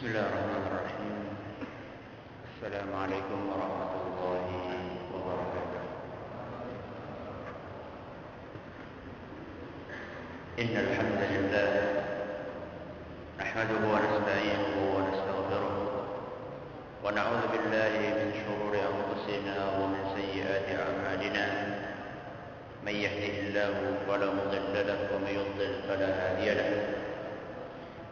بسم الله الرحمن الرحيم. السلام عليكم ورحمة الله وبركاته. إن الحمد لله نحمده ونستعينه ونستغفره ونعوذ بالله من شرور أنفسنا ومن سيئات أعمالنا. من يهده الله فلا مضل له ومن يضلل فلا هادي له.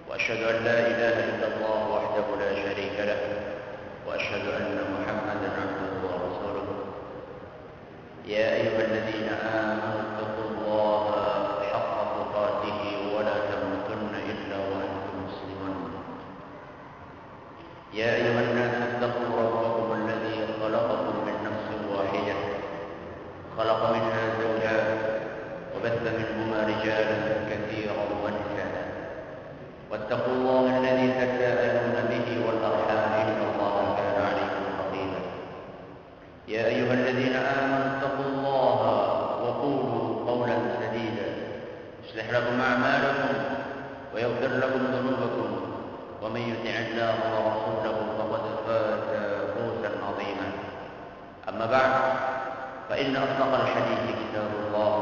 وأشهد أن لا إله إلا الله وحده لا شريك له وأشهد أن محمدا عبده ورسوله. يا أيها الذين آمنوا اتقوا الله حق تقاته ولا تموتن إلا وأنتم مسلمون. يا أيها الناس اتقوا ربكم الذي خلقكم من نفس واحدة خلق منها زوجها وبث منهما رجالا كثيرا ونساء. واتقوا الله الذي تساءلون به والأرحام إن الله كان عليكم رقيبا. يا أيها الذين آمنوا اتقوا الله وقولوا قولا سديدا يصلح لكم أعمالكم ويغفر لكم ذنوبكم ومن يطع الله ورسوله فقد فاز فوزا عظيما. أما بعد فإن أصدق الحديث كتاب الله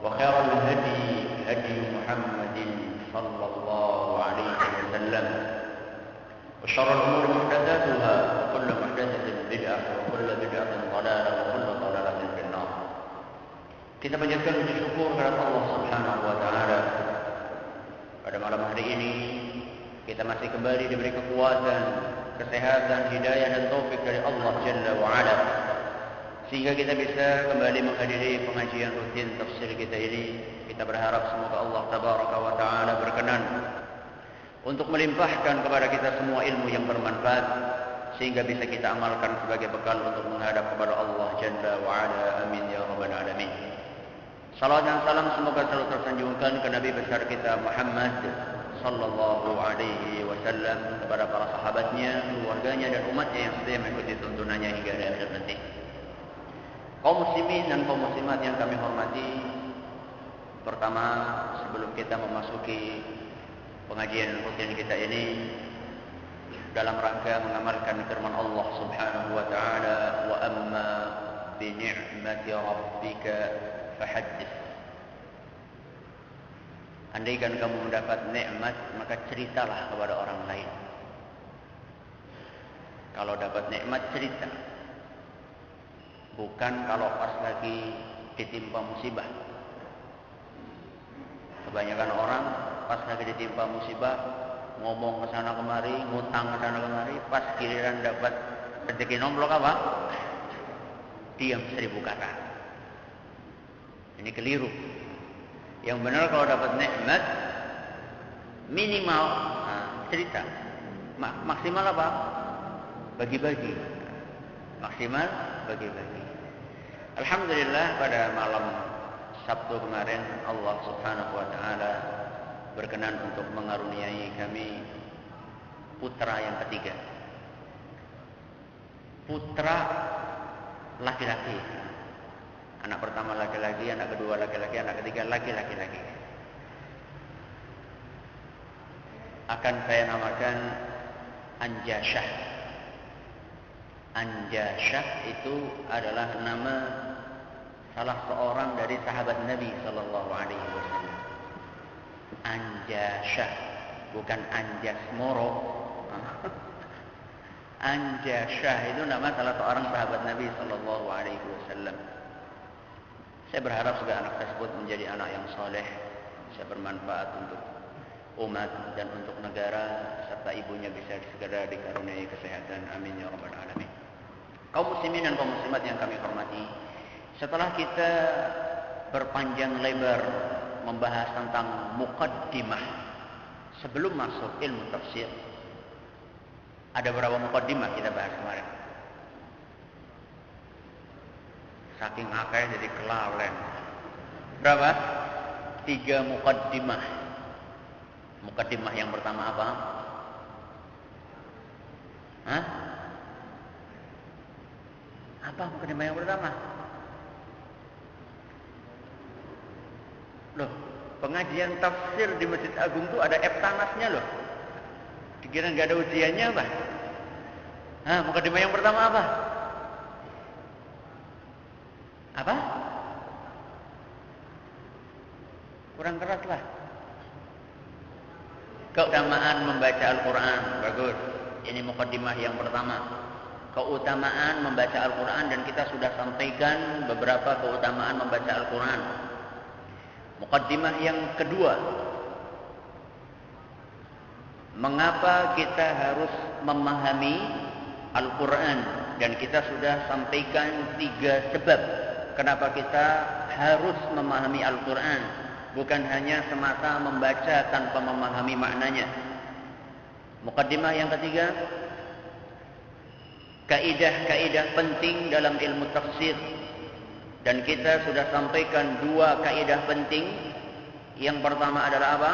وخير الهدي هدي محمد صلى الله عليه وسلم وشر الأمور محدثاتها وكل محدثة بدعة وكل بدعة ضلالة وكل ضلالة في النار. Kita panjatkan puji syukur kepada Allah Subhanahu wa taala. Pada malam hari ini kita masih kembali diberi kekuatan, kesehatan, hidayah dan taufik dari Allah Jalla wa Ala, sehingga kita bisa kembali menghadiri pengajian rutin tafsir kita ini. Kita berharap semoga Allah Tabaraka wa Ta'ala berkenan untuk melimpahkan kepada kita semua ilmu yang bermanfaat, sehingga bisa kita amalkan sebagai bekal untuk menghadap kepada Allah Jalla wa Ala. Amin ya rabbal alamin. Salawat dan salam semoga selalu tersanjungkan ke Nabi besar kita Muhammad sallallahu alaihi wasallam, kepada para sahabatnya, keluarganya dan umatnya yang setia mengikuti tuntunannya hingga akhir nanti. Kaum muslimin dan kaum muslimat yang kami hormati, pertama, sebelum kita memasuki pengajian rutin kita ini dalam rangka mengamalkan firman Allah Subhanahu wa taala, wa amma bi ni'mati rabbika fahaddits. Andaikan kamu mendapat nikmat, maka ceritalah kepada orang lain. Kalau dapat nikmat, cerita. Bukan kalau pas lagi ditimpa musibah. Kebanyakan orang pas lagi ditimpa musibah ngomong ke sana kemari, ngutang ke sana kemari, pas giliran dapat rezeki nomplok apa? Diam 1000 kata. Ini keliru. Yang benar kalau dapat nikmat minimal cerita. Maksimal apa? Bagi-bagi. Maksimal bagi-bagi. Alhamdulillah pada malam Sabtu kemarin Allah Subhanahu wa taala berkenan untuk mengaruniai kami putra yang ketiga. Putra laki-laki. Anak pertama laki-laki, anak kedua laki-laki, anak ketiga laki-laki. Akan saya namakan Anjasyah. Anjasyah itu adalah nama salah seorang dari sahabat Nabi sallallahu alaihi wasallam. Anjasyah, bukan Anjasmoro. Anjasyah itu nama salah seorang sahabat Nabi sallallahu alaihi wasallam. Saya berharap juga anak tersebut menjadi anak yang soleh, bisa bermanfaat untuk umat dan untuk negara, serta ibunya bisa segera dikaruniai kesehatan. Amin ya rabbal alamin. Kaum muslimin dan kaum muslimat yang kami hormati, setelah kita berpanjang lebar membahas tentang muqaddimah sebelum masuk ilmu tafsir, ada berapa muqaddimah kita bahas kemarin? Saking akeh jadi kelalen. Berapa? 3 muqaddimah. Muqaddimah yang pertama apa? Hah? Apa muqaddimah yang pertama? Loh, pengajian tafsir di Masjid Agung itu ada eptanasnya loh. Dikira nggak ada ujiannya apa? Mukadimah yang pertama apa? Apa? Kurang keras lah. Keutamaan membaca Al-Quran. Bagus. Ini mukadimah yang pertama. Keutamaan membaca Al-Quran, dan kita sudah sampaikan beberapa keutamaan membaca Al-Quran. Mukadimah yang kedua. Mengapa kita harus memahami Al-Quran? Dan kita sudah sampaikan 3 sebab kenapa kita harus memahami Al-Quran. Bukan hanya semata membaca tanpa memahami maknanya. Mukaddimah yang ketiga, kaidah-kaidah penting dalam ilmu tafsir. Dan kita sudah sampaikan 2 kaidah penting. Yang pertama adalah apa?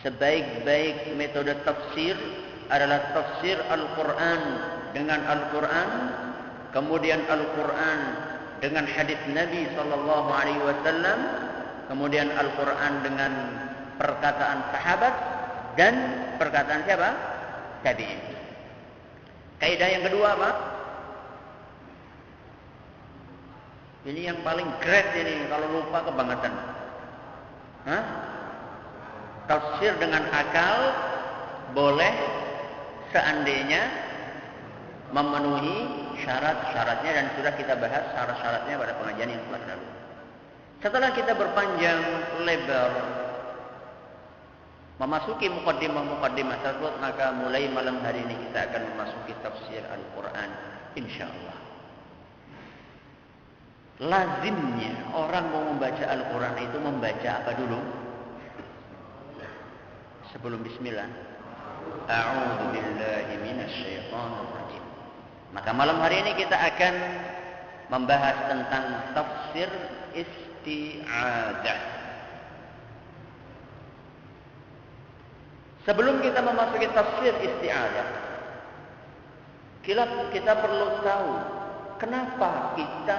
Sebaik-baik metode tafsir adalah tafsir Al-Quran dengan Al-Quran, kemudian Al-Quran dengan hadis Nabi SAW, kemudian Al-Quran dengan perkataan sahabat dan perkataan siapa? Tabi'in. Kaidah yang kedua apa? Ini yang paling great ini, kalau lupa kebangetan. Tafsir dengan akal boleh seandainya memenuhi syarat-syaratnya, dan sudah kita bahas syarat-syaratnya pada pengajian yang telah lalu. Setelah kita berpanjang lebar memasuki mukaddimah tersebut, maka mulai malam hari ini kita akan memasuki tafsir Al-Quran, insyaallah. Lazimnya orang mau membaca Al-Quran itu membaca apa dulu? Sebelum bismillah, a'udzu billahi minasyaitonir rajim. Maka malam hari ini kita akan membahas tentang tafsir isti'adzah. Sebelum kita memasuki tafsir isti'adzah, kita perlu tahu kenapa kita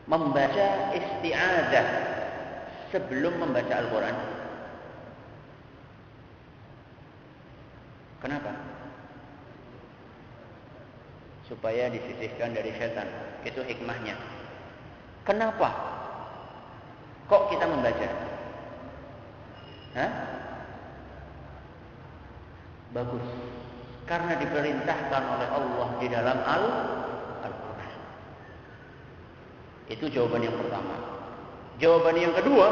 membaca isti'adzah sebelum membaca Al-Quran. Kenapa? Supaya disisihkan dari setan. Itu hikmahnya. Kenapa kok kita membaca? Bagus. Karena diperintahkan oleh Allah di dalam Al-Quran. Itu jawaban yang pertama. Jawaban yang kedua,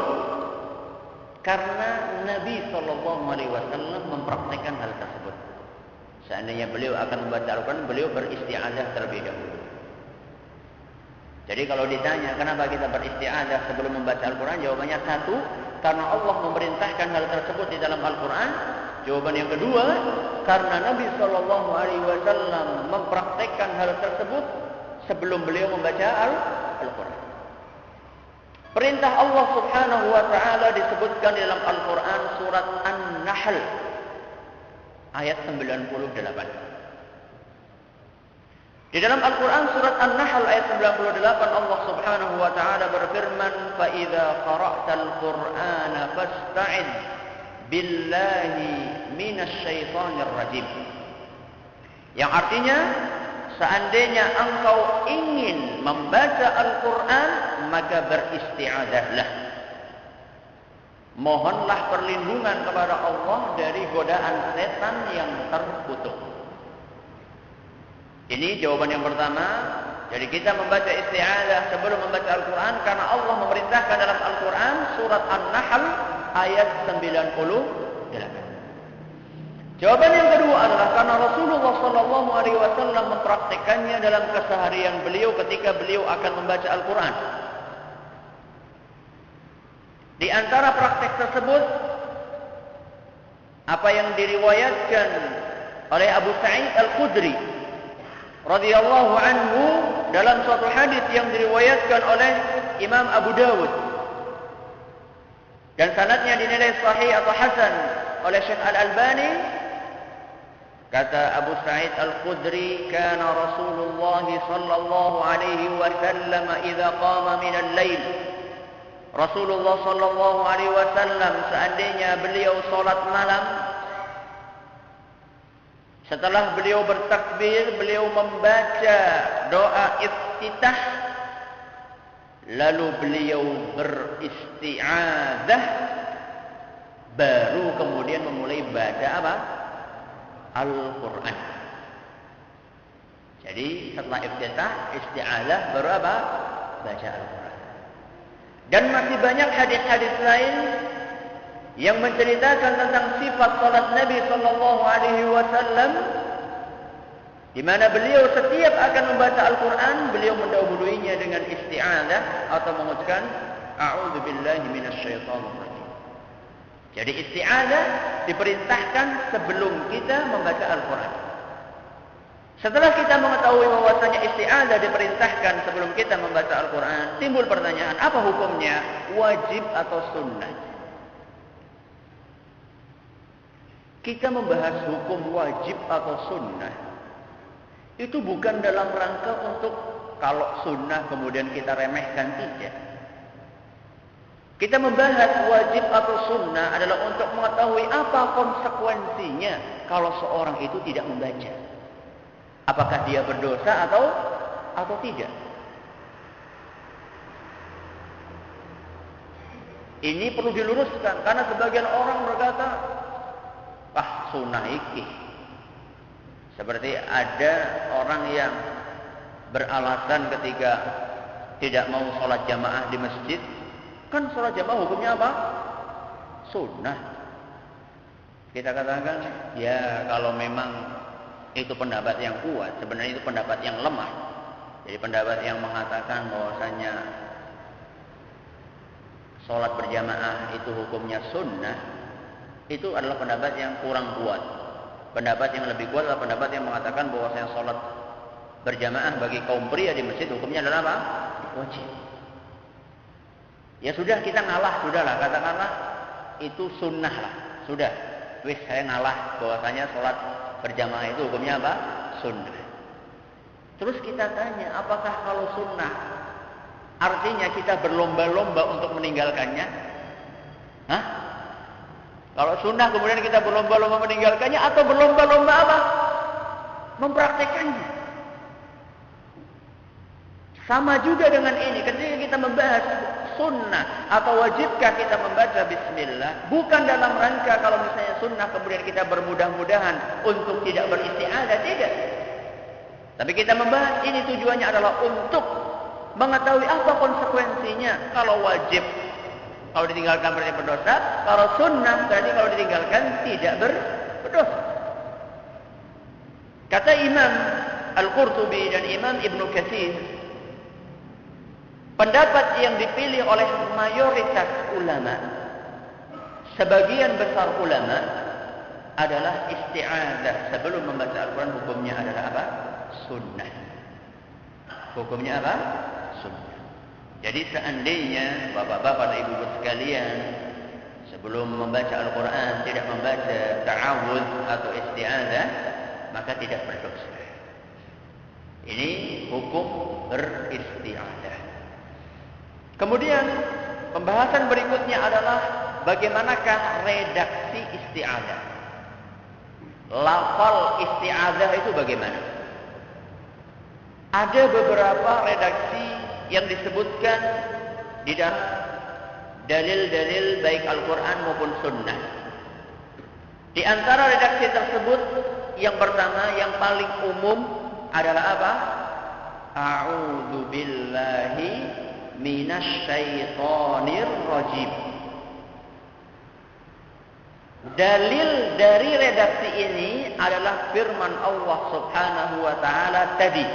karena Nabi SAW mempraktekkan hal tersebut. Seandainya beliau akan membaca Al-Quran, beliau beristi'adzah terlebih dahulu. Jadi kalau ditanya kenapa kita beristi'adzah sebelum membaca Al-Quran, jawabannya satu, karena Allah memerintahkan hal tersebut di dalam Al-Quran. Jawaban yang kedua, karena Nabi SAW mempraktekkan hal tersebut sebelum beliau membaca Al-Quran. Perintah Allah Subhanahu wa taala disebutkan di dalam Al-Quran surat An-Nahl ayat 98. Di dalam Al-Quran surat An-Nahl ayat 98 Allah Subhanahu wa taala berfirman, "Fa idza qara'tal Qur'ana fasta'id billahi minasyaitonir rajim." Yang artinya, seandainya engkau ingin membaca Al-Quran, maka beristi'adzahlah. Mohonlah perlindungan kepada Allah dari godaan setan yang terkutuk. Ini jawaban yang pertama. Jadi kita membaca isti'adzah sebelum membaca Al-Quran karena Allah memerintahkan dalam Al-Quran surat An-Nahl ayat 98. Jawaban yang kedua adalah karena Rasulullah SAW mempraktikannya dalam keseharian beliau ketika beliau akan membaca Al-Quran. Di antara praktek tersebut, apa yang diriwayatkan oleh Abu Sa'id Al-Khudri radhiyallahu anhu dalam suatu hadis yang diriwayatkan oleh Imam Abu Dawud dan sanadnya dinilai sahih atau hasan oleh Syekh Al-Albani. Kata Abu Sa'id Al-Khudri, "Kana Rasulullah sallallahu alaihi wasallam idza qama min al-lail." Rasulullah sallallahu alaihi wasallam seandainya beliau salat malam, Setelah beliau bertakbir, beliau membaca doa iftitah, lalu beliau beristi'adzah, baru kemudian memulai baca apa? Al-Quran. Jadi setelah iftitah, isti'adzah, baru apa? Baca Al-Quran. Dan masih banyak hadis-hadis lain yang menceritakan tentang sifat salat Nabi sallallahu alaihi wasallam, di mana beliau setiap akan membaca Al-Quran, beliau mendahuluinya dengan isti'adzah atau mengucapkan a'udzubillahi minasyaitonir rajim. Jadi isti'adzah diperintahkan sebelum kita membaca Al-Quran. Setelah kita mengetahui bahwasanya isti'adzah diperintahkan sebelum kita membaca Al-Quran, timbul pertanyaan, apa hukumnya? Wajib atau sunnah? Kita membahas hukum wajib atau sunnah, itu bukan dalam rangka untuk kalau sunnah kemudian kita remehkan, tidak. Kita membahas wajib atau sunnah adalah untuk mengetahui apa konsekuensinya kalau seorang itu tidak membaca. Apakah dia berdosa atau tidak? Ini perlu diluruskan karena sebagian orang berkata, sunnah iki. Seperti ada orang yang beralasan ketika tidak mau sholat jamaah di masjid, kan sholat jamaah hukumnya apa? Sunnah. Kita katakan, ya kalau memang itu pendapat yang kuat, sebenarnya itu pendapat yang lemah. Jadi pendapat yang mengatakan bahwasanya sholat berjamaah itu hukumnya sunnah, itu adalah pendapat yang kurang kuat. Pendapat yang lebih kuat adalah pendapat yang mengatakan bahwasanya sholat berjamaah bagi kaum pria di masjid hukumnya adalah apa? Wajib. Ya sudah, kita ngalah, sudahlah, katakanlah itu sunnah lah, sudah. Wis, saya ngalah bahwasanya sholat berjamaah itu hukumnya apa? Sunnah. Terus kita tanya, apakah kalau sunnah artinya kita berlomba-lomba untuk meninggalkannya? Hah? Kalau sunnah kemudian kita berlomba-lomba meninggalkannya atau berlomba-lomba apa? Mempraktekannya. Sama juga dengan ini, ketika kita membahas sunnah atau wajibkah kita membaca bismillah, bukan dalam rangka kalau misalnya sunnah kemudian kita bermudah-mudahan untuk tidak beristi'adzah, tidak. Tapi kita membahas ini tujuannya adalah untuk mengetahui apa konsekuensinya. Kalau wajib, kalau ditinggalkan berarti berdosa. Kalau sunnah berarti kalau ditinggalkan tidak berdosa. Kata Imam Al-Qurtubi dan Imam Ibn Katsir, pendapat yang dipilih oleh mayoritas ulama, sebagian besar ulama, adalah isti'adzah sebelum membaca Al-Quran hukumnya adalah apa? Sunnah. Hukumnya apa? Sunnah. Jadi seandainya bapak-bapak dan ibu-ibu sekalian sebelum membaca Al-Quran tidak membaca ta'awudz atau isti'adzah, maka tidak berdosa. Ini hukum beristi'adzah. Kemudian pembahasan berikutnya adalah bagaimanakah redaksi isti'adzah. Lafal isti'adzah itu bagaimana? Ada beberapa redaksi yang disebutkan di dalam dalil-dalil baik Al-Quran maupun Sunnah. Di antara redaksi tersebut, yang pertama, yang paling umum adalah apa? A'udzu billahi minasyaitonir rajim. Dalil dari redaksi ini adalah firman Allah Subhanahu wa taala tadi.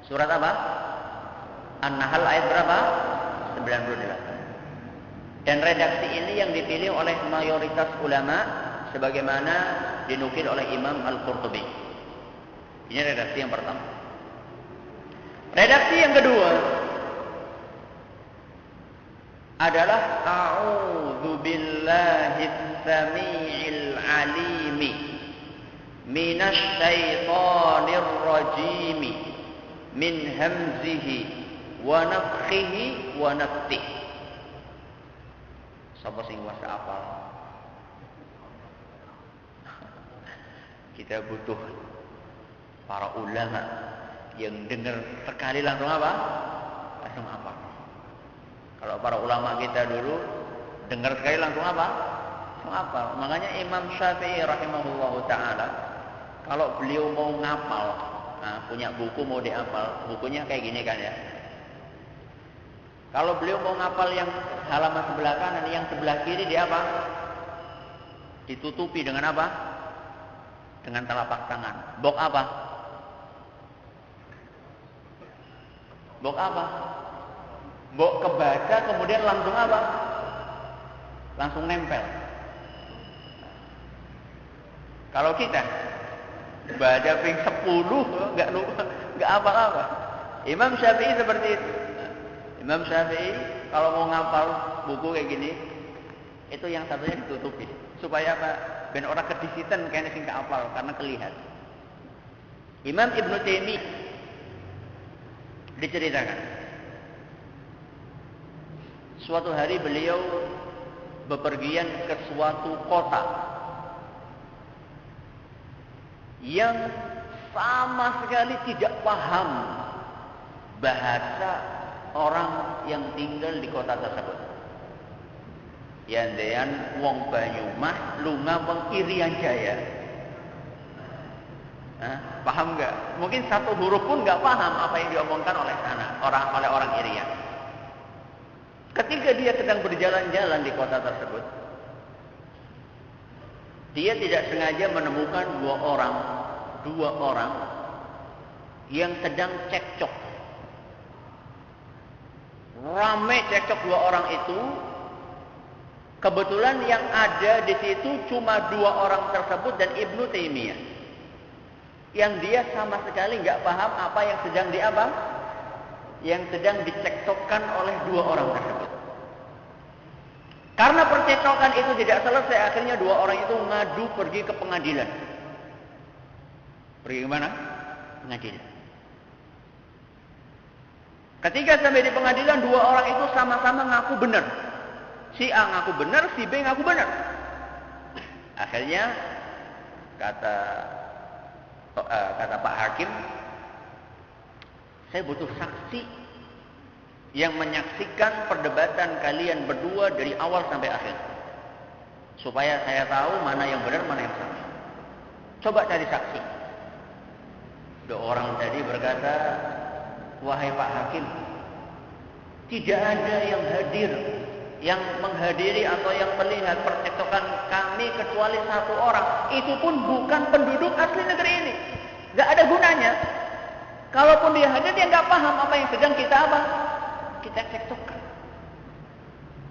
Surat apa? An-Nahl ayat berapa? 98. Dan redaksi ini yang dipilih oleh mayoritas ulama sebagaimana dinukil oleh Imam Al-Qurtubi. Ini redaksi yang pertama. Redaksi yang kedua adalah a'udzu billahis samii'il 'alimi minasy syaithanir rajim min hamzihi wa nafthihi wa nafthihi. Sapa sing kuasa apal? Kita butuh para ulama yang dengar sekali langsung apa? Langsung apa? Kalau para ulama kita dulu dengar sekali langsung apa? Langsung apa? Makanya Imam Syafi'i rahimahullahu ta'ala, kalau beliau mau ngapal, punya buku mau dihafal, bukunya kayak gini kan ya. Kalau beliau mau ngapal yang halaman sebelah kanan, yang sebelah kiri dia apa? Ditutupi dengan apa? Dengan telapak tangan. Bok apa? Bok apa? Bok kebaca kemudian langsung apa? Langsung nempel. Kalau kita baca ping 10 enggak apa-apa. Imam Syafi'i seperti itu. Imam Syafi'i kalau mau ngapal buku kayak gini, itu yang satunya ditutupi supaya apa? Ben orang kedisitan kayaknya sing keapal karena kelihatan. Imam Ibnu Taimiyah diceritakan suatu hari beliau bepergian ke suatu kota yang sama sekali tidak paham bahasa orang yang tinggal di kota tersebut. Yandean wong Banyumas lunga wong Irian Jaya. Paham nggak? Mungkin satu huruf pun nggak paham apa yang diomongkan oleh sana oleh orang Irian. Ketika dia sedang berjalan-jalan di kota tersebut, dia tidak sengaja menemukan dua orang yang sedang cekcok. Ramai cekcok dua orang itu. Kebetulan yang ada di situ cuma dua orang tersebut dan Ibnu Taimiyah. Yang dia sama sekali nggak paham apa yang sedang yang sedang dicekcokkan oleh dua orang tersebut. Karena percekcokan itu tidak selesai, akhirnya dua orang itu ngadu pergi ke pengadilan. Pergi ke mana? Pengadilan. Ketika sampai di pengadilan, dua orang itu sama-sama ngaku benar. Si A ngaku benar, si B ngaku benar. Akhirnya kata Pak Hakim, saya butuh saksi yang menyaksikan perdebatan kalian berdua dari awal sampai akhir, supaya saya tahu mana yang benar, mana yang salah. Coba cari saksi. Dua orang tadi berkata, wahai Pak Hakim, tidak ada yang hadir, yang menghadiri atau yang melihat percekcokan kami kecuali satu orang. Itu pun bukan penduduk asli negeri ini. Gak ada gunanya. Kalaupun dia hadir, dia gak paham apa yang sedang kita cekcokkan.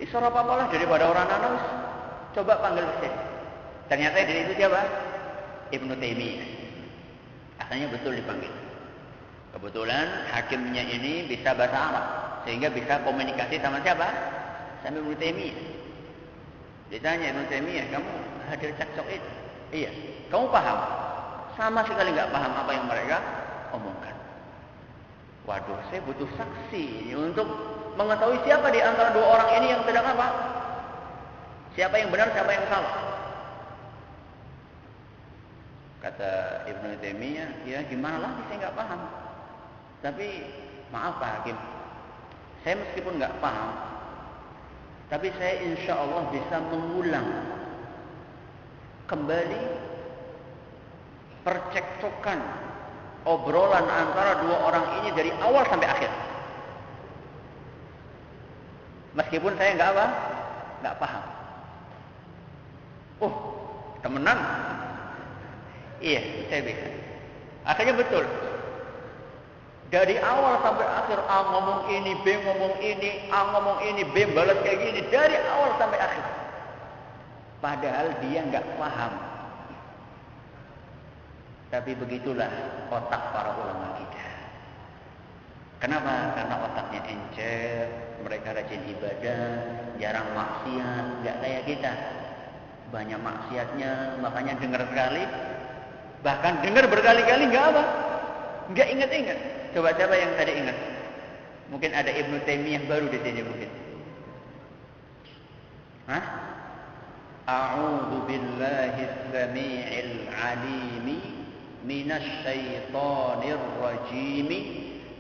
Isra apa-apalah daripada orang anus. Coba panggil saya. Ternyata dari itu siapa? Ibnu Taimiyah. Akhirnya betul dipanggil. Kebetulan hakimnya ini bisa bahasa Arab, sehingga bisa komunikasi sama siapa? Sama Ibnu Taimiyah. Ditanya Ibnu Taimiyah, kamu hadir cekcok itu? Iya. Kamu paham? Sama sekali nggak paham apa yang mereka omongkan. Waduh, saya butuh saksi untuk mengetahui siapa di antara dua orang ini yang sedang apa? Siapa yang benar, siapa yang salah? Kata Ibnu Taimiyah, ya gimana lagi, saya nggak paham. Tapi maaf Pak Hakim, saya meskipun nggak paham, tapi saya insya Allah bisa mengulang kembali percekcokan obrolan antara dua orang ini dari awal sampai akhir. Meskipun saya nggak paham. Oh, temenan? Iya, saya bisa. Akhirnya betul. Dari awal sampai akhir, A ngomong ini, B ngomong ini, A ngomong ini, B balas kayak gini. Dari awal sampai akhir. Padahal dia nggak paham. Tapi begitulah otak para ulama kita. Kenapa? Karena otaknya encer, mereka rajin ibadah, jarang maksiat, nggak kayak kita. Banyak maksiatnya, makanya dengar sekali, bahkan dengar berkali-kali nggak ingat-ingat. Coba siapa yang tadi ingat? Mungkin ada Ibnu Taimiyah baru di sini mungkin. Hah? A'udzu billahi as-sami'il 'alim minasy syaithanir rajim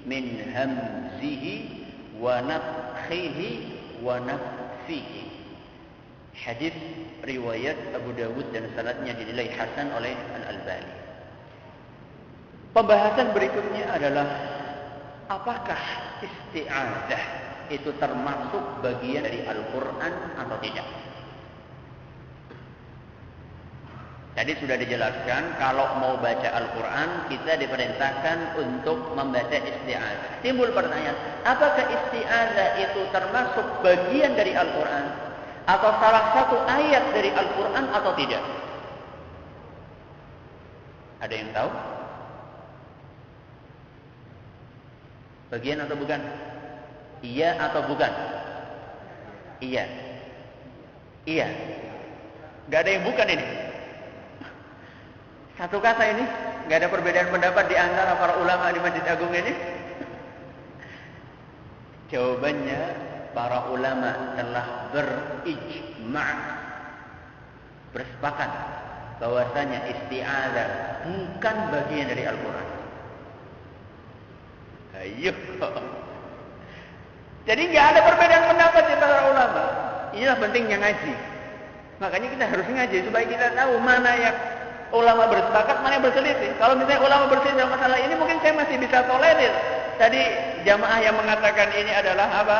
min hamzihi wa nafthihi wa nafthihi. Hadis riwayat Abu Dawud dan sanadnya dinilai hasan oleh Al-Albani. Pembahasan berikutnya adalah apakah isti'adzah itu termasuk bagian dari Al-Quran atau tidak? Tadi sudah dijelaskan kalau mau baca Al-Quran kita diperintahkan untuk membaca isti'adzah. Timbul pertanyaan, apakah isti'adzah itu termasuk bagian dari Al-Quran atau salah satu ayat dari Al-Quran atau tidak? Ada yang tahu? Bagian atau bukan? Iya atau bukan? Iya. Iya. Gak ada yang bukan ini. Satu kata ini, nggak ada perbedaan pendapat di antara para ulama di Masjid Agung ini. Jawabannya, para ulama telah berijma', bersepakat bahwasanya isti'adzah bukan bagian dari Al-Quran. Ayo. Jadi nggak ada perbedaan pendapat di antara ulama. Inilah pentingnya ngaji. Makanya kita harus ngaji supaya kita tahu mana yang ulama bersepakat, mana yang berselisih. Kalau misalnya ulama berselisih dalam masalah ini, mungkin saya masih bisa tolerir. Tadi jamaah yang mengatakan ini adalah apa?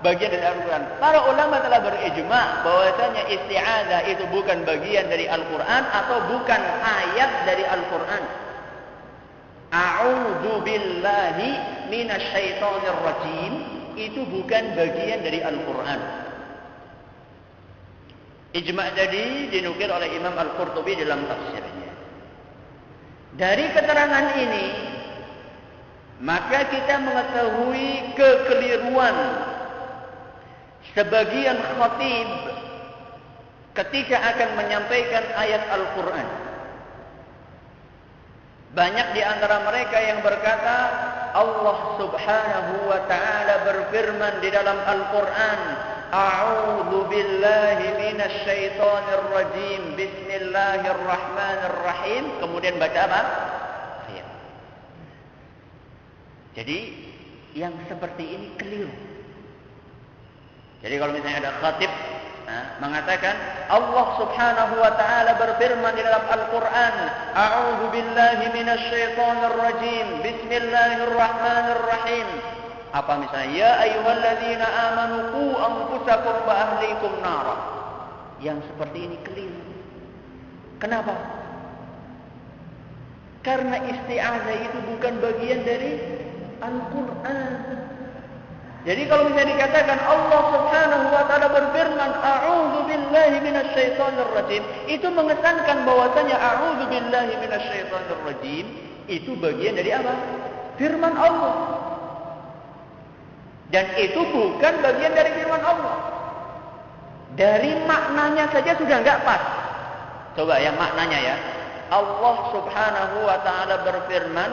Bagian dari Al-Quran. Para ulama telah berijma' bahwasanya isti'adzah itu bukan bagian dari Al-Quran atau bukan ayat dari Al-Quran. A'udzu billahi minasyaitonir rajim itu bukan bagian dari Al-Quran. Ijma' tadi dinukil oleh Imam Al-Qurtubi dalam tafsirnya. Dari keterangan ini, maka kita mengetahui kekeliruan sebagian khatib ketika akan menyampaikan ayat Al-Quran. Banyak di antara mereka yang berkata, Allah Subhanahu wa ta'ala berfirman di dalam Al-Quran, A'udzu billahi minasy syaithanir rajim. Bismillahirrahmanirrahim. Kemudian baca apa? Ayat. Jadi yang seperti ini keliru. Jadi kalau misalnya ada khatib mengatakan Allah Subhanahu wa ta'ala berfirman di dalam Al-Quran, A'udzu billahi minasy syaithanir rajim. Bismillahirrahmanirrahim. Apa misalnya, ya ayyuhalladzina amanu qu anfusakum wa ahlikum nara. Yang seperti ini keliru. Kenapa? Karena isti'adzah itu bukan bagian dari Al-Quran. Jadi kalau misalnya dikatakan Allah Subhanahu wa ta'ala berfirman, A'udzu billahi minasy syaithanir rajim, itu mengesankan bahwasanya A'udzu billahi minasy syaithanir rajim itu bagian dari apa? Firman Allah. Dan itu bukan bagian dari firman Allah. Dari maknanya saja sudah enggak pas. Coba yang maknanya ya. Allah Subhanahu wa ta'ala berfirman,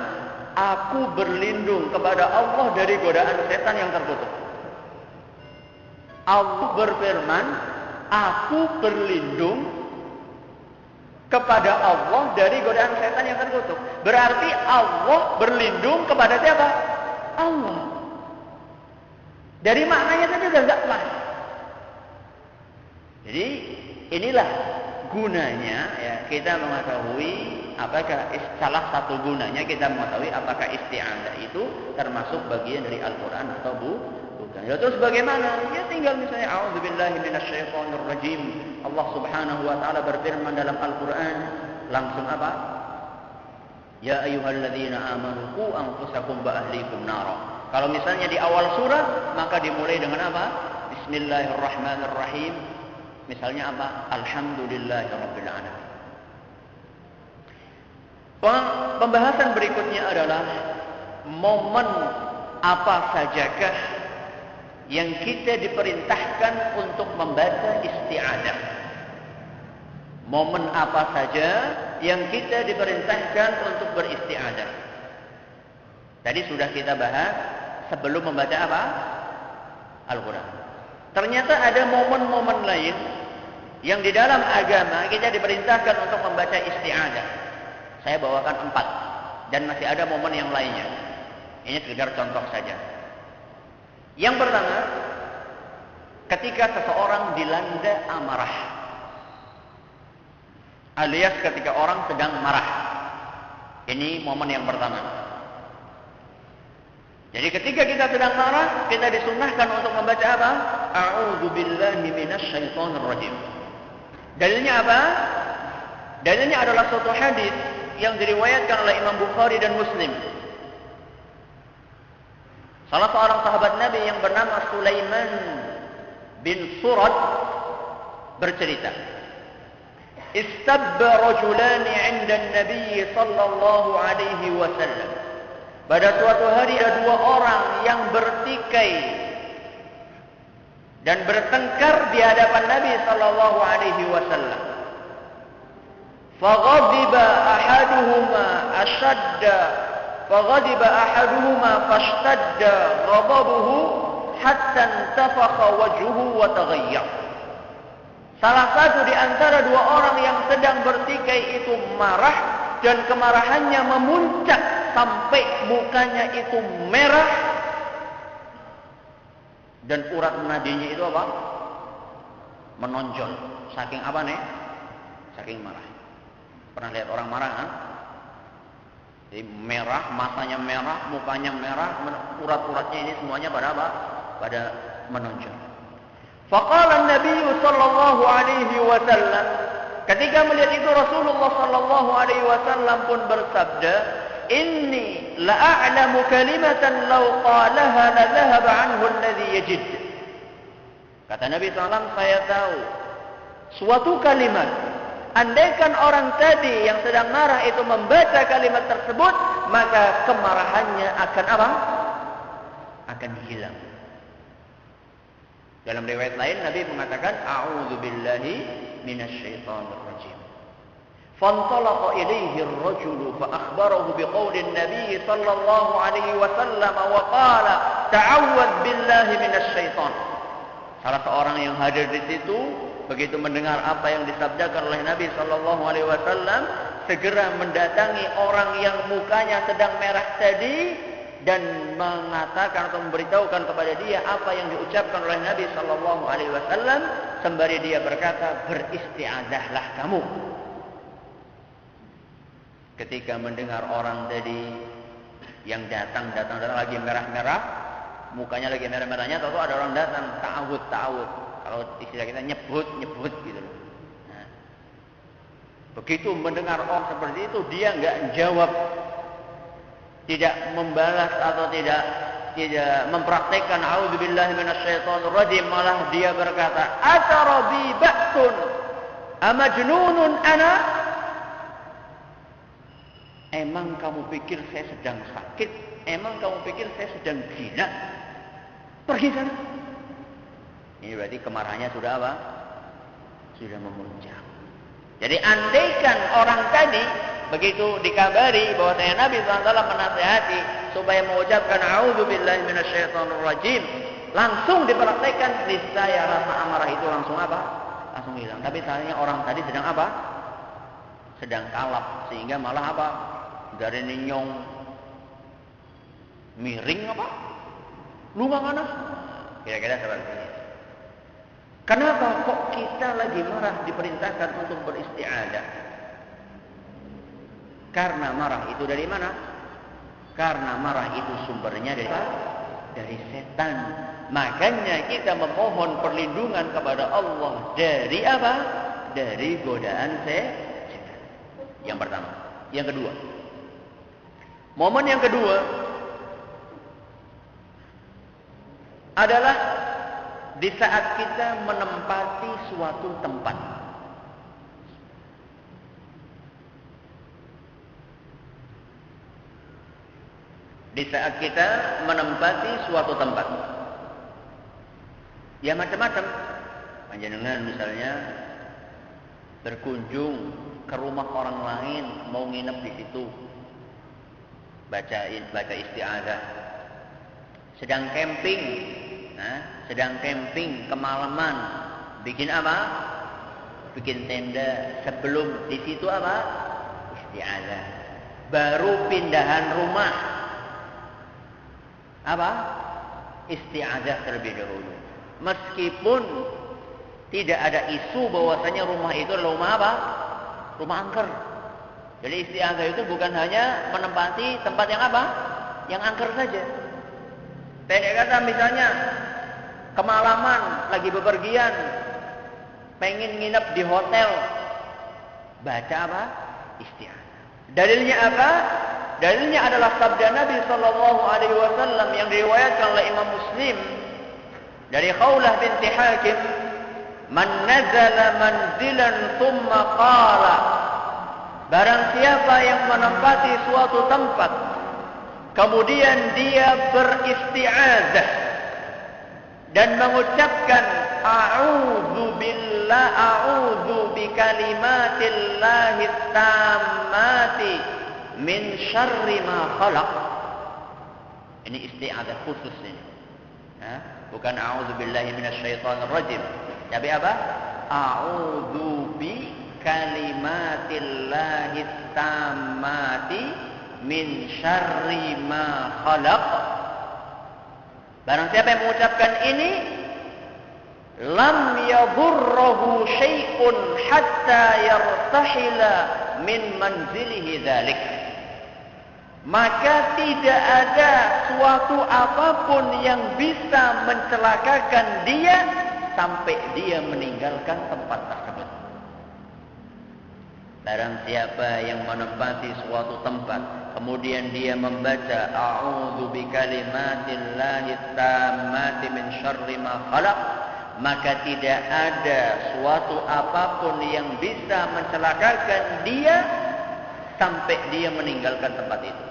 aku berlindung kepada Allah dari godaan setan yang terkutuk. Allah berfirman, aku berlindung kepada Allah dari godaan setan yang terkutuk. Berarti Allah berlindung kepada siapa? Allah. Dari maknanya saja sudah enggak pas. Jadi inilah gunanya ya kita mengetahui apakah salah satu gunanya kita mengetahui apakah isti'adzah itu termasuk bagian dari Al-Quran atau bukan. Ya terus bagaimana? Ya tinggal misalnya a'udzubillahi minasyaitonir rajim. Allah Subhanahu wa ta'ala berfirman dalam Al-Quran, langsung apa? Ya ayyuhalladzina amanu qu anfusakum wa ahlikum nara. Kalau misalnya di awal surah, maka dimulai dengan apa? Bismillahirrahmanirrahim. Misalnya apa? Alhamdulillahirabbil alamin. Pembahasan berikutnya adalah momen apa sajakah yang kita diperintahkan untuk membaca isti'adzah. Momen apa saja yang kita diperintahkan untuk beristi'adzah. Tadi sudah kita bahas sebelum membaca apa? Al-Quran. Ternyata ada momen-momen lain yang di dalam agama kita diperintahkan untuk membaca isti'adzah. Saya bawakan 4 dan masih ada momen yang lainnya. Ini sekedar contoh saja. Yang pertama, ketika seseorang dilanda amarah, alias ketika orang sedang marah. Ini momen yang pertama. Jadi ketika kita sedang marah, kita disunnahkan untuk membaca apa? A'udzubillahi minasyaitonir rajim. Dalilnya apa? Dalilnya adalah suatu hadis yang diriwayatkan oleh Imam Bukhari dan Muslim. Salah seorang sahabat Nabi yang bernama Sulaiman bin Surad bercerita, istabba rajulani 'inda an-nabiy sallallahu alaihi wasallam. Pada suatu hari ada 2 orang yang bertikai dan bertengkar di hadapan Nabi sallallahu alaihi wasallam. Faghadiba ahaduhuma fashtadda ghadabuhu hatta intafakha wajhuhu wa taghayyar. Salah satu di antara 2 orang yang sedang bertikai itu marah dan kemarahannya memuncak sampai mukanya itu merah dan urat nadinya itu apa? Menonjol. Saking apa nih? Saking marah. Pernah lihat orang marah kan? Jadi merah, matanya merah, mukanya merah, urat-uratnya ini semuanya pada apa? Pada menonjol. Faqala Nabi sallallahu alaihi wasallam, ketika melihat itu Rasulullah sallallahu alaihi wasallam pun bersabda, "Inni la a'lamu kalimatan law qalaha la dhahaba 'anhu alladhi yajid." Kata Nabi sallallahu, saya tahu suatu kalimat, andaikan orang tadi yang sedang marah itu membaca kalimat tersebut, maka kemarahannya akan apa? Akan hilang. Dalam riwayat lain Nabi mengatakan, "A'udzubillahi minasyaitonir rajim." Fantalaqa ilaihi ar-rajulu fa akhbarahu biqauli an-nabi sallallahu alaihi wasallam wa qala, "Ta'awwadz billahi minasyaiton." Salah seorang yang hadir di situ begitu mendengar apa yang disabdakan oleh Nabi sallallahu alaihi wasallam, segera mendatangi orang yang mukanya sedang merah tadi dan mengatakan atau memberitahukan kepada dia apa yang diucapkan oleh Nabi sallallahu alaihi wasallam, sembari dia berkata, "Beristi'adzahlah kamu." Ketika mendengar orang tadi yang datang lagi merah-merah, mukanya lagi merah-merahnya, tahu ada orang datang, ta'awud. Kalau istilah kita nyebut gitu. Nah, begitu mendengar orang seperti itu, dia enggak jawab, tidak membalas atau tidak mempraktekkan a'udzubillahi minasyaitonir rajim, malah dia berkata, "Atarabi ba'sun amajnunun ana?" Emang kamu pikir saya sedang sakit? Emang kamu pikir saya sedang gila? Pergi sana. Ini berarti kemarahannya sudah apa? Sudah memuncak. Jadi andaikan orang tadi begitu dikabari bahwa saya Nabi SAW menasihati supaya mengucapkan a'udzubillahi minasyaitonir rajim, langsung dipraktekkan, niscaya rasa amarah itu langsung apa? Langsung hilang. Tapi sayangnya orang tadi sedang apa? Sedang kalap, sehingga malah apa? Dari ninyong miring apa? Lunga mana? Kira-kira seperti ini. Kenapa kok kita lagi marah diperintahkan untuk beristi'adzah? Karena marah itu dari mana? Karena marah itu sumbernya dari setan. Makanya kita memohon perlindungan kepada Allah dari apa? Dari godaan setan. Yang pertama. Yang kedua. Momen yang kedua adalah di saat kita menempati suatu tempat. Di saat kita menempati suatu tempat. Ya macam-macam. Panjenengan misalnya berkunjung ke rumah orang lain, mau nginep di situ. Baca isti'adzah. Sedang camping kemalaman, bikin apa? bikin tenda, sebelum di situ apa? Isti'adzah. Baru pindahan rumah, apa? Isti'adzah terlebih dahulu. Meskipun tidak ada isu bahwasanya rumah itu adalah rumah apa? Rumah angker. Jadi isti'adzah itu bukan hanya menempati tempat yang apa? Yang angker saja. Pendek kata misalnya kemalaman lagi bepergian, pengen nginep di hotel, baca apa? Isti'adzah. Dalilnya apa? Dalilnya adalah sabda Nabi sallallahu alaihi wasallam yang diriwayatkan oleh Imam Muslim dari Khawlah binti Hakim, "Man nazala manzilan thumma qala." Barang siapa yang menempati suatu tempat, kemudian dia beristi'adzah dan mengucapkan a'udzu billah, a'udzu bikalimatillahi tammati min syarri ma khalaq. Ini isti'adzah khusus ini. Bukan a'udzu billahi minasyaitonir rajim. Tapi apa? A'udzu bi kalimatillahi tammati min syarri ma khalaq. Barang siapa yang mengucapkan ini, lam yadurruhu syai'un hatta yartahila min manzilihi dzalik. Maka tidak ada suatu apapun yang bisa mencelakakan dia sampai dia meninggalkan tempat tersebut. Barang siapa yang menempati suatu tempat, kemudian dia membaca a'udzu bikalimatillahi tammati min syarri ma khalaq, maka tidak ada suatu apapun yang bisa mencelakakan dia sampai dia meninggalkan tempat itu.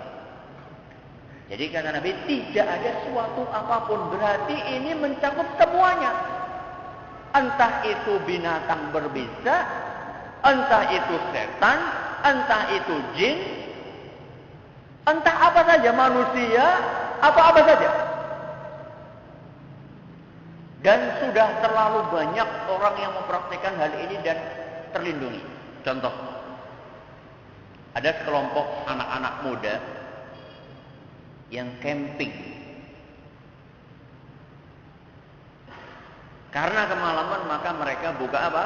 Jadi kata Nabi, tidak ada suatu apapun, berarti ini mencakup semuanya. Entah itu binatang berbisa, entah itu setan, entah itu jin, entah apa saja, manusia, apa-apa saja. Dan sudah terlalu banyak orang yang mempraktikkan hal ini dan terlindungi. Contoh, ada sekelompok anak-anak muda yang camping. Karena kemalaman maka mereka buka apa?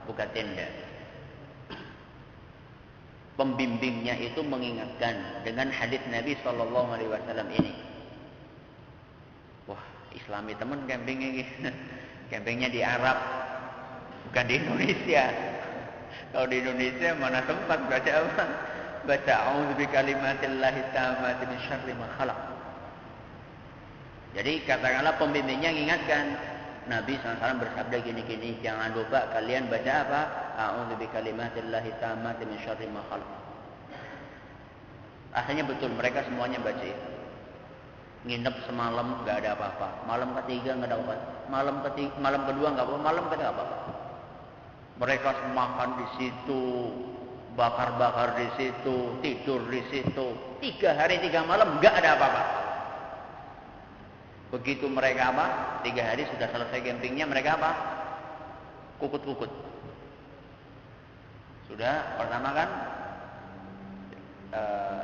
Buka tenda. Pembimbingnya itu mengingatkan dengan hadis Nabi SAW ini. Wah, Islami teman camping ini. Campingnya di Arab, bukan di Indonesia. Kalau di Indonesia mana sempat baca apa? Baca a'udzu bikalimatillahi tammati min syarri ma khalaq. Jadi katakanlah pembimbingnya mengingatkan, Nabi SAW bersabda gini-gini, jangan lupa kalian baca apa? A'udzu bikalimatillahi tammati min syarri ma khalaq. Asalnya betul, mereka semuanya baca itu. Nginep semalam enggak ada apa-apa. Malam ketiga enggak ada apa-apa. Malam kedua enggak apa-apa, malam ketiga apa-apa. Mereka makan di situ, bakar-bakar di situ, tidur di situ. 3 hari 3 malam enggak ada apa-apa. Begitu mereka apa? 3 hari sudah selesai campingnya, mereka apa? Kukut-kukut. Sudah, pertama kan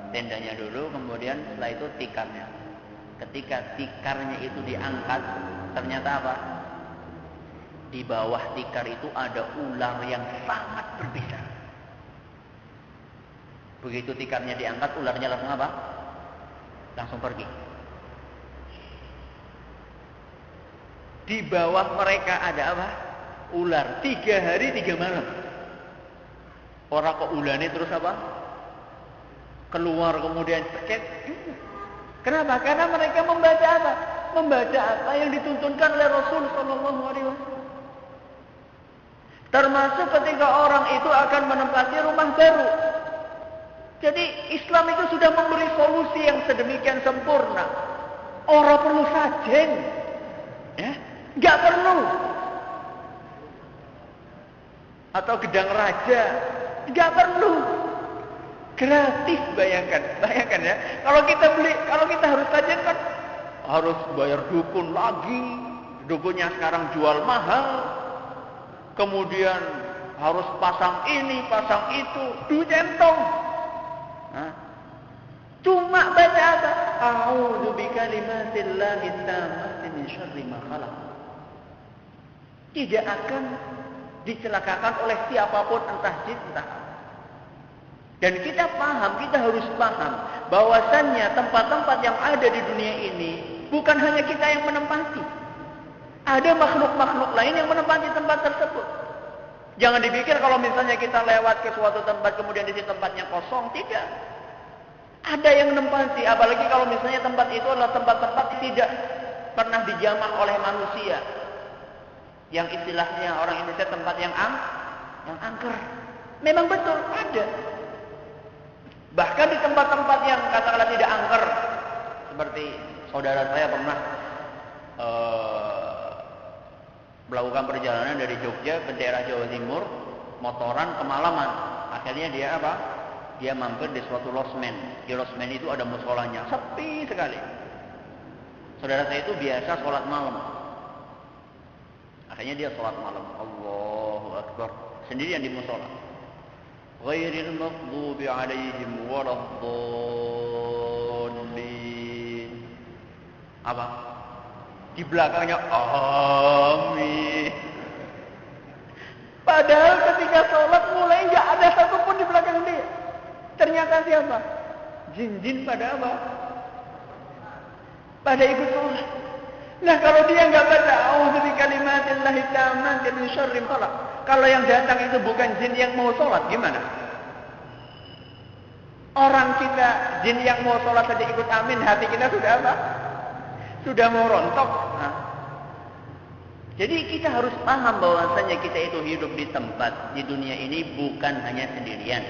tendanya dulu, kemudian setelah itu tikarnya. Ketika tikarnya itu diangkat, ternyata apa? Di bawah tikar itu ada ular yang sangat berbisa. Begitu tikarnya diangkat, ularnya langsung apa? Langsung pergi. Di bawah mereka ada apa? Ular. 3 hari 3 malam. Orang kok ularnya terus apa? Keluar kemudian cekek. Kenapa? Karena mereka membaca apa? Membaca apa yang dituntunkan oleh Rasul Sallallahu Alaihi Wasallam. Termasuk ketika orang itu akan menempati rumah baru. Jadi Islam itu sudah memberi solusi yang sedemikian sempurna. Orang perlu sajen, ya, nggak perlu. Atau gedang raja, nggak perlu. Gratis, bayangkan ya. Kalau kita harus sajen kan harus bayar dukun lagi. Dukunnya sekarang jual mahal. kemudian harus pasang ini, pasang itu, duit entong. Cuma baca apa? A'udzu bikalimatillahi tammati min syarri ma khalaq. Tidak akan dicelakakan oleh siapapun, entah jin entah apa. Dan kita paham, kita harus paham bahwasannya tempat-tempat yang ada di dunia ini bukan hanya kita yang menempati. Ada makhluk-makhluk lain yang menempati tempat tersebut. Jangan dipikir kalau misalnya kita lewat ke suatu tempat kemudian di situ tempatnya kosong, tidak. Ada yang menempati, apalagi kalau misalnya tempat itu adalah tempat-tempat tidak pernah dijamah oleh manusia. Yang istilahnya orang Indonesia tempat yang angker. Memang betul ada. Bahkan di tempat-tempat yang katakanlah tidak angker, seperti saudara saya pernah melakukan perjalanan dari Jogja ke daerah Jawa Timur, motoran kemalaman. Akhirnya dia apa? Dia mampir di suatu losmen. Di losmen itu ada musholanya, sepi sekali. Saudara saya itu biasa sholat malam. Akhirnya dia sholat malam. Allahu Akbar. Sendirian di mushola. Ghairil maghdubi alaihim waladdallin. Apa? Di belakangnya amin. Padahal ketika sholat mulai nggak ada satupun di belakang dia. Ternyata siapa? Jin-jin pada apa? Pada ikut sholat. Nah kalau dia nggak baca a'udzu bikalimatillahi tammati min syarri ma khalaq. Kalau yang datang itu bukan jin yang mau sholat, gimana? Orang kita, jin yang mau sholat saja ikut amin, hati kita sudah apa? Sudah mau rontok. Jadi kita harus paham bahwasanya kita itu hidup di tempat di dunia ini bukan hanya sendirian.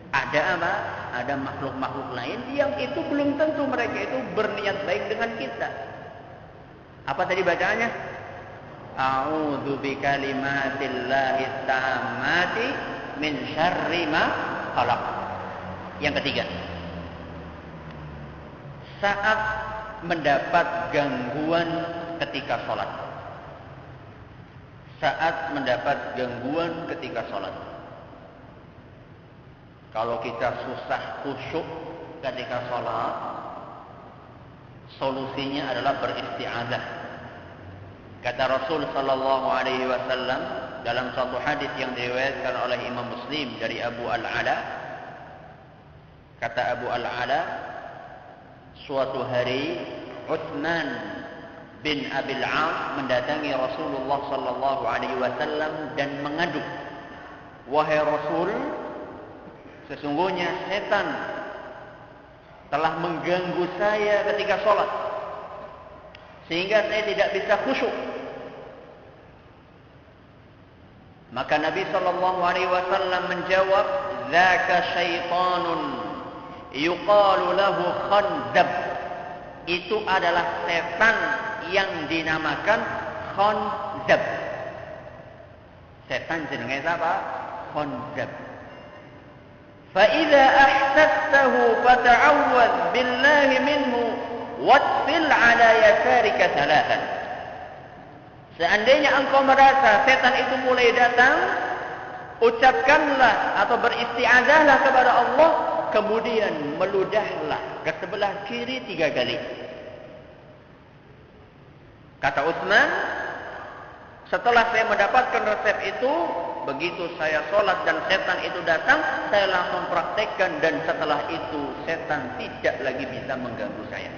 Ada apa? Ada makhluk-makhluk lain yang itu belum tentu mereka itu berniat baik dengan kita. Apa tadi bacaannya? A'udzu bikalimatillahi tammati min syarri ma khalaq. Yang ketiga, saat mendapat gangguan ketika sholat. Saat mendapat gangguan ketika sholat. Kalau kita susah khusyuk ketika sholat, solusinya adalah beristi'adzah. Kata Rasul sallallahu alaihi wasallam dalam satu hadis yang diriwayatkan oleh Imam Muslim dari Abu Al-Ala, kata Abu Al-Ala, suatu hari Utsman bin Abil As mendatangi Rasulullah sallallahu alaihi wasallam dan mengadu, "Wahai Rasul, sesungguhnya setan telah mengganggu saya ketika sholat sehingga saya tidak bisa khusyuk." Maka Nabi sallallahu alaihi wasallam menjawab, "Dzaka syaitanun yuqalu lahu khanzab." Itu adalah setan yang dinamakan khanzab. Setan jenenge apa? Khanzab. Fa idza ahsassahu fata'awwadz billahi minhu watfil ala yasarika thalathan. Seandainya engkau merasa setan itu mulai datang, ucapkanlah atau beristi'adzahlah kepada Allah, kemudian meludahlah ke sebelah kiri 3 kali. Kata Utsman, setelah saya mendapatkan resep itu, begitu saya sholat dan setan itu datang, saya langsung praktekkan dan setelah itu setan tidak lagi bisa mengganggu saya.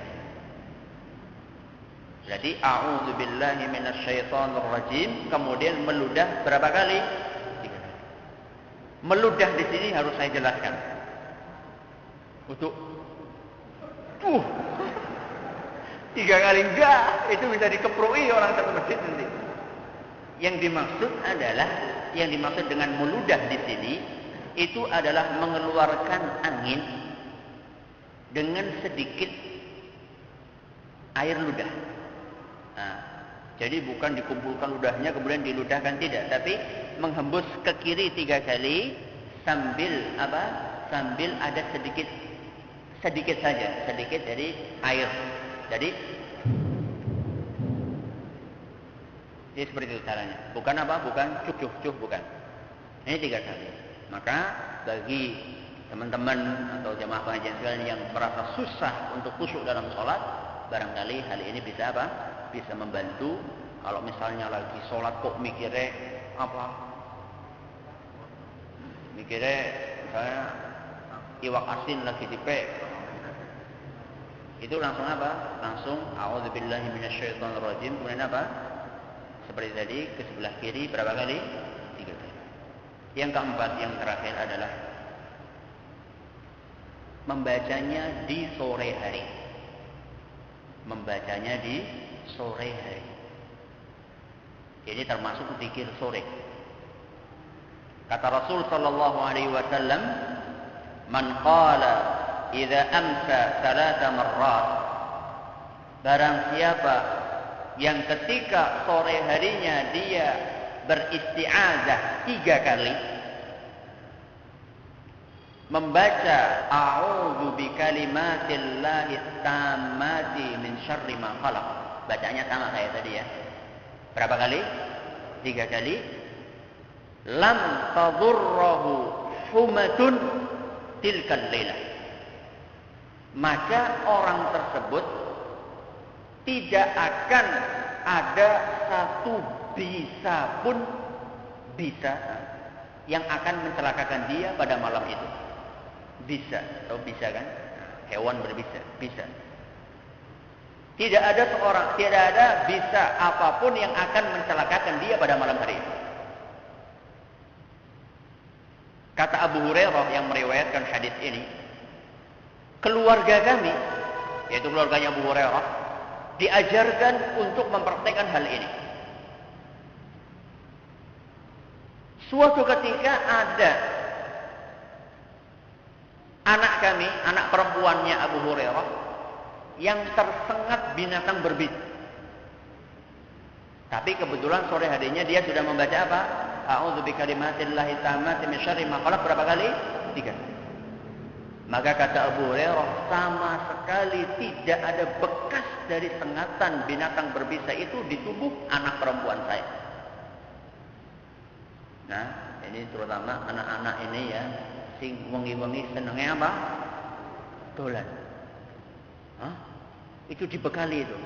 Jadi a'udzubillahi minasyaitonirrajim, kemudian meludah berapa kali? 3 kali. Meludah di sini harus saya jelaskan. Untuk 3 kali enggak, itu bisa dikeprui orang satu masjid nanti. Yang dimaksud dengan meludah di sini itu adalah mengeluarkan angin dengan sedikit air ludah. Nah, jadi bukan dikumpulkan ludahnya kemudian diludahkan, tidak, tapi menghembus ke kiri 3 kali sambil apa? Sambil ada sedikit saja, sedikit dari air. Jadi Jadi seperti itu caranya. Bukan apa? Bukan cuk, bukan. Ini 3 kali. Maka bagi teman-teman atau jamaah pengajian sekalian yang merasa susah untuk khusyuk dalam sholat, barangkali hal ini bisa apa? Bisa membantu. Kalau misalnya lagi sholat kok mikirnya apa? Mikirnya misalnya iwak asin lagi dipek. Itu langsung apa? Langsung a'udzubillahi minasyaitonirrajim. Kemudian apa? Seperti tadi ke sebelah kiri berapa kali? 3 kali. Yang keempat, yang terakhir adalah membacanya di sore hari. Membacanya di sore hari. Ini termasuk zikir sore. Kata Rasul sallallahu alaihi wasallam, "Man qala idza amsa 3 marrat." Barang siapa yang ketika sore harinya dia beristi'azah 3 kali, membaca a'udzu bikalimatillahi tammati min syarri ma khalaq. Bacanya sama kayak tadi ya. Berapa kali? 3 kali. Lam tadurruhu humatun tilkal lailah. Maka orang tersebut tidak akan ada satu bisa pun bisa yang akan mencelakakan dia pada malam itu. Bisa, atau bisa kan? Hewan berbisa, bisa. Tidak ada bisa apapun yang akan mencelakakan dia pada malam hari itu. Kata Abu Hurairah yang meriwayatkan hadis ini, keluarga kami, yaitu keluarganya Abu Hurairah, diajarkan untuk mempraktekkan hal ini. Suatu ketika ada anak kami, anak perempuannya Abu Hurairah, yang tersengat binatang berbisa. Tapi kebetulan sore harinya dia sudah membaca apa? A'udzu bikalimatillahi tammati min syarri ma khalaq berapa kali? 3. Maka kata Abu Hurairah, sama sekali tidak ada bekas dari sengatan binatang berbisa itu di tubuh anak perempuan saya. Nah, ini terutama anak-anak ini ya, sing wengi-wengi senengnya apa? Dolan. Hah? Itu dibekali itu.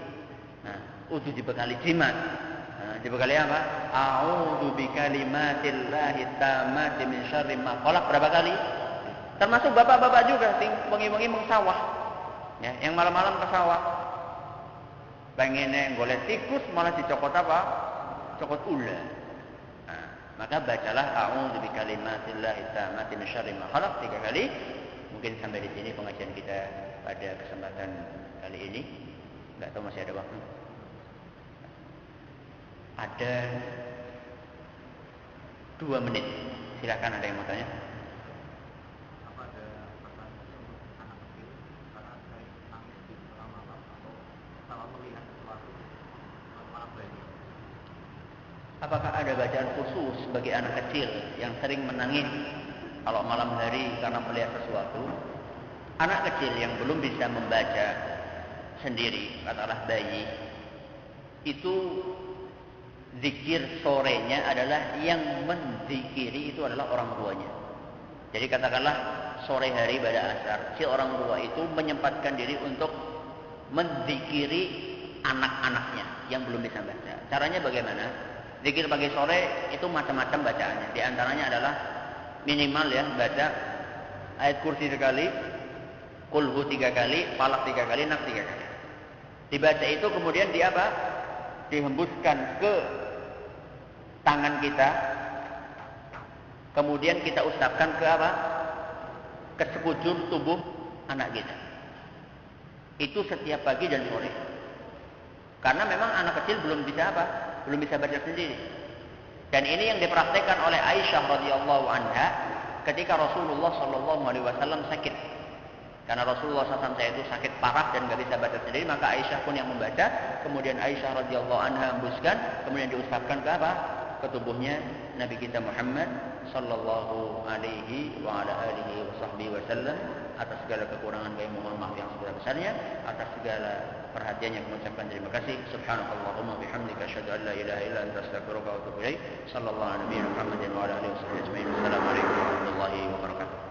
Nah, itu dibekali jimat. Nah, dibekali apa? A'udzu bikalimatillahi tammati min syarri ma khalaq berapa kali? Termasuk bapak-bapak juga sing wengi-wengi mengsawah. Ya, yang malam-malam ke sawah. Pengennya golek tikus malah dicokot apa? Cokot ular. Nah, maka bacalah a'udzu bikalimatillahi tammati min syarri ma khalaq 3 kali. Mungkin sampai di sini pengajian kita pada kesempatan kali ini. Enggak tahu masih ada waktu. Ada 2 menit. Silakan, ada yang mau tanya? Apakah ada bacaan khusus bagi anak kecil yang sering menangis kalau malam hari karena melihat sesuatu? Anak kecil yang belum bisa membaca sendiri, katakanlah bayi, itu zikir sorenya adalah yang menzikiri itu adalah orang tuanya. Jadi katakanlah sore hari pada asar, si orang tua itu menyempatkan diri untuk menzikiri anak-anaknya yang belum bisa baca. Caranya bagaimana? Zikir pagi sore itu macam-macam bacaannya. Di antaranya adalah minimal ya baca ayat kursi 3 kali, kulhu 3 kali, falak 3 kali, nas 3 kali. Dibaca itu kemudian dihembuskan ke tangan kita, kemudian kita usapkan ke apa? Ke sekujur tubuh anak kita. Itu setiap pagi dan sore. Karena memang anak kecil belum bisa apa? Belum bisa baca sendiri. Dan ini yang dipraktekkan oleh Aisyah radhiyallahu anha ketika Rasulullah sallallahu alaihi wasallam sakit. Karena Rasulullah SAW itu sakit parah dan nggak bisa baca sendiri, maka Aisyah pun yang membaca. Kemudian Aisyah radhiyallahu anha hembuskan, kemudian diusapkan ke apa? ke tubuhnya Nabi kita Muhammad sallallahu alaihi wa ala alihi wasallam. Atas segala kekurangan kami mohon maaf yang sebesar-besarnya. Atas segala perhatiannya kami ucapkan terima kasih. Subhanakallahumma bihamdika asyhadu an la ilaha illa anta astaghfiruka wa atubu ilaik. Sallallahu alaihi wa sallam wa ala alihi wasallam ajmain. Assalamualaikum warahmatullahi wabarakatuh.